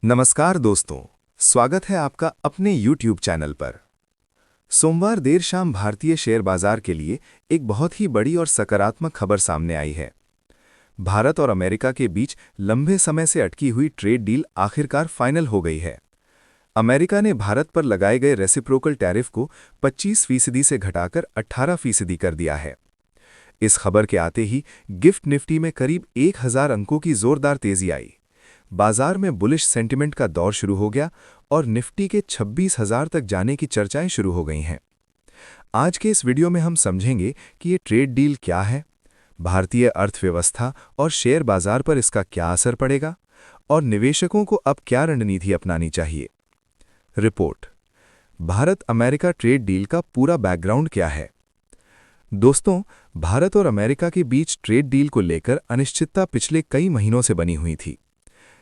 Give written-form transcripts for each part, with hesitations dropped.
नमस्कार दोस्तों, स्वागत है आपका अपने YouTube चैनल पर। सोमवार देर शाम भारतीय शेयर बाजार के लिए एक बहुत ही बड़ी और सकारात्मक खबर सामने आई है। भारत और अमेरिका के बीच लंबे समय से अटकी हुई ट्रेड डील आखिरकार फाइनल हो गई है। अमेरिका ने भारत पर लगाए गए रेसिप्रोकल टैरिफ को 25% से घटाकर 18% कर दिया है। इस खबर के आते ही गिफ्ट निफ्टी में करीब 1000 अंकों की जोरदार तेजी आई। बाजार में बुलिश सेंटिमेंट का दौर शुरू हो गया और निफ्टी के 26,000 तक जाने की चर्चाएं शुरू हो गई हैं। आज के इस वीडियो में हम समझेंगे कि ये ट्रेड डील क्या है, भारतीय अर्थव्यवस्था और शेयर बाजार पर इसका क्या असर पड़ेगा और निवेशकों को अब क्या रणनीति अपनानी चाहिए। Report. Bharat America trade deal का पूरा बैकग्राउंड क्या है। दोस्तों, भारत और अमेरिका के बीच ट्रेड डील को लेकर अनिश्चितता पिछले कई महीनों से बनी हुई थी।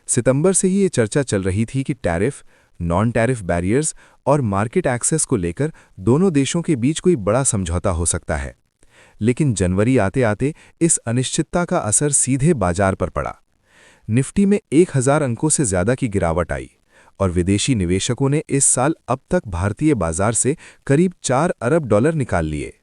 सितंबर से ही ये चर्चा चल रही थी कि टैरिफ, नॉन टैरिफ बैरियर्स और मार्केट एक्सेस को लेकर दोनों देशों के बीच कोई बड़ा समझौता हो सकता है। लेकिन जनवरी आते आते इस अनिश्चितता का असर सीधे बाजार पर पड़ा। निफ्टी में 1000 अंकों से ज़्यादा की गिरावट आई और विदेशी निवेशकों ने इस साल अब तक भारतीय बाजार से करीब $4 अरब निकाल लिए।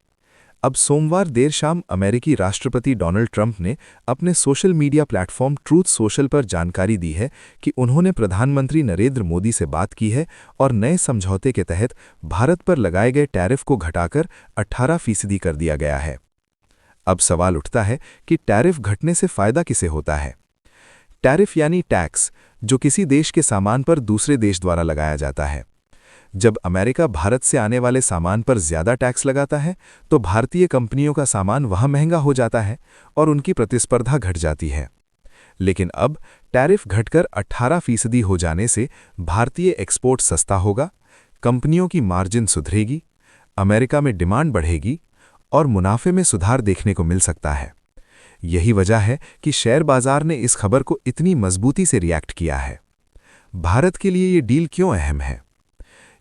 अब सोमवार देर शाम अमेरिकी राष्ट्रपति डोनाल्ड ट्रंप ने अपने social media platform truth social पर जानकारी दी है कि उन्होंने प्रधानमंत्री नरेंद्र मोदी से बात की है और नए समझौते के तहत भारत पर लगाए गए टैरिफ को घटाकर 18% कर दिया गया है। अब सवाल उठता है कि टैरिफ घटने से फायदा किसे होता है। टैरिफ यानी टैक्स, जो किसी देश के सामान पर दूसरे देश द्वारा लगाया जाता है। जब अमेरिका भारत से आने वाले सामान पर ज्यादा टैक्स लगाता है तो भारतीय कंपनियों का सामान वहां महंगा हो जाता है और उनकी प्रतिस्पर्धा घट जाती है। लेकिन अब टैरिफ घटकर 18% हो जाने से भारतीय एक्सपोर्ट सस्ता होगा, कंपनियों की मार्जिन सुधरेगी, अमेरिका में डिमांड बढ़ेगी और मुनाफे में सुधार देखने को मिल सकता है। यही वजह है कि शेयर बाजार ने इस खबर को इतनी मजबूती से रिएक्ट किया है। भारत के लिए ये डील क्यों अहम है?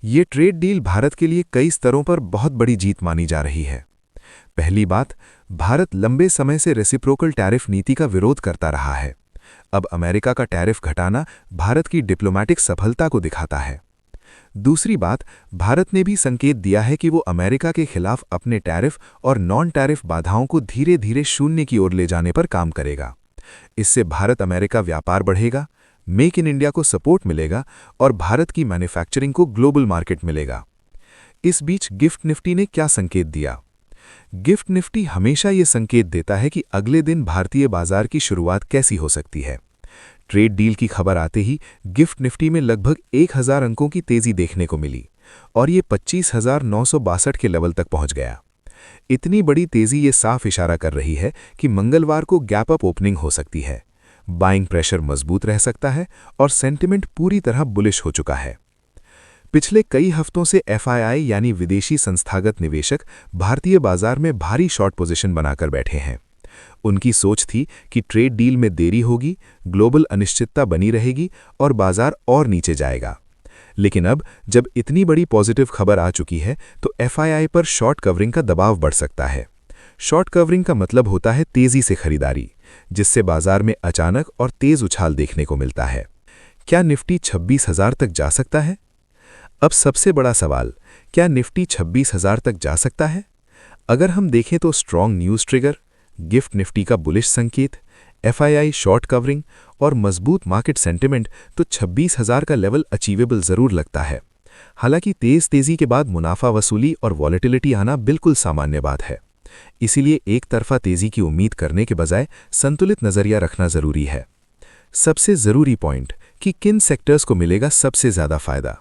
ये ट्रेड डील भारत के लिए कई स्तरों पर बहुत बड़ी जीत मानी जा रही है। पहली बात, भारत लंबे समय से रेसिप्रोकल टैरिफ नीति का विरोध करता रहा है। अब अमेरिका का टैरिफ घटाना भारत की डिप्लोमैटिक सफलता को दिखाता है। दूसरी बात, भारत ने भी संकेत दिया है कि वो अमेरिका के खिलाफ अपने टैरिफ और नॉन टैरिफ बाधाओं को धीरे धीरे शून्य की ओर ले जाने पर काम करेगा। इससे भारत अमेरिका व्यापार बढ़ेगा, मेक इन इंडिया को सपोर्ट मिलेगा और भारत की मैन्युफैक्चरिंग को ग्लोबल मार्केट मिलेगा। इस बीच गिफ्ट निफ्टी ने क्या संकेत दिया? गिफ्ट निफ्टी हमेशा ये संकेत देता है कि अगले दिन भारतीय बाजार की शुरुआत कैसी हो सकती है। ट्रेड डील की खबर आते ही गिफ्ट निफ्टी में लगभग 1000 अंकों की तेजी देखने को मिली और ये 25,962 के लेवल तक पहुंच गया। इतनी बड़ी तेजी ये साफ इशारा कर रही है कि मंगलवार को गैप अप ओपनिंग हो सकती है, बाइंग प्रेशर मजबूत रह सकता है और सेंटिमेंट पूरी तरह बुलिश हो चुका है। पिछले कई हफ्तों से एफआईआई यानी विदेशी संस्थागत निवेशक भारतीय बाजार में भारी शॉर्ट पोजीशन बनाकर बैठे हैं। उनकी सोच थी कि ट्रेड डील में देरी होगी, ग्लोबल अनिश्चितता बनी रहेगी और बाजार और नीचे जाएगा। लेकिन अब जब इतनी बड़ी पॉजिटिव खबर आ चुकी है तो एफआईआई पर शॉर्ट कवरिंग का दबाव बढ़ सकता है। शॉर्ट कवरिंग का मतलब होता है तेजी से खरीदारी, जिससे बाजार में अचानक और तेज उछाल देखने को मिलता है। क्या निफ्टी 26,000 तक जा सकता है? अब सबसे बड़ा सवाल, क्या निफ्टी 26,000 तक जा सकता है? अगर हम देखें तो strong news trigger, gift Nifty का बुलिश संकेत, एफआईआई शॉर्ट कवरिंग और मजबूत मार्केट सेंटिमेंट, तो 26,000 का लेवल अचीवेबल जरूर लगता है। हालांकि तेजी के बाद मुनाफा वसूली और वॉलेटिलिटी आना बिल्कुल सामान्य बात है। इसीलिए एक तरफा तेजी की उम्मीद करने के बजाय संतुलित नजरिया रखना जरूरी है। सबसे जरूरी पॉइंट कि किन सेक्टर्स को मिलेगा सबसे ज्यादा फायदा।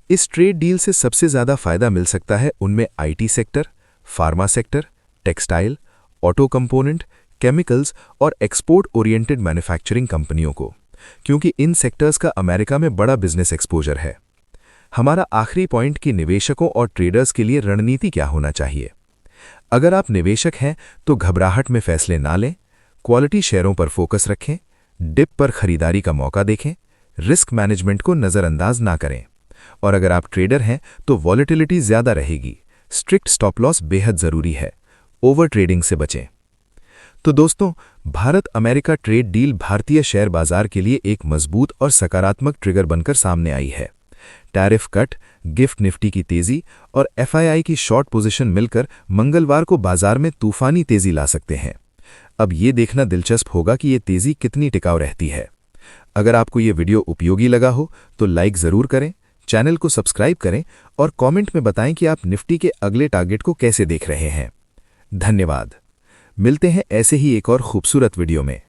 इस ट्रेड डील से सबसे ज्यादा फायदा मिल सकता है उनमें IT sector, pharma sector, textile, auto component, chemicals और एक्सपोर्ट ओरिएंटेड मैन्युफैक्चरिंग कंपनियों को, क्योंकि इन सेक्टर्स का अमेरिका में बड़ा बिजनेस एक्सपोजर है। हमारा आखिरी पॉइंट कि निवेशकों और ट्रेडर्स के लिए रणनीति क्या होना चाहिए। अगर आप निवेशक हैं तो घबराहट में फैसले ना लें, क्वालिटी शेयरों पर फोकस रखें, डिप पर खरीदारी का मौका देखें, रिस्क मैनेजमेंट को नज़रअंदाज ना करें। और अगर आप ट्रेडर हैं तो वॉलेटिलिटी ज़्यादा रहेगी, स्ट्रिक्ट स्टॉप लॉस बेहद ज़रूरी है, ओवर ट्रेडिंग से बचें। तो दोस्तों, भारत अमेरिका ट्रेड डील भारतीय शेयर बाजार के लिए एक मजबूत और सकारात्मक ट्रिगर बनकर सामने आई है। टैरिफ कट, गिफ्ट निफ्टी की तेजी और एफआईआई की शॉर्ट पोजीशन मिलकर मंगलवार को बाजार में तूफानी तेजी ला सकते हैं। अब ये देखना दिलचस्प होगा कि ये तेजी कितनी टिकाऊ रहती है। अगर आपको ये वीडियो उपयोगी लगा हो तो लाइक ज़रूर करें, चैनल को सब्सक्राइब करें और कमेंट में बताएं कि आप निफ्टी के अगले टारगेट को कैसे देख रहे हैं। धन्यवाद। मिलते हैं ऐसे ही एक और खूबसूरत वीडियो में।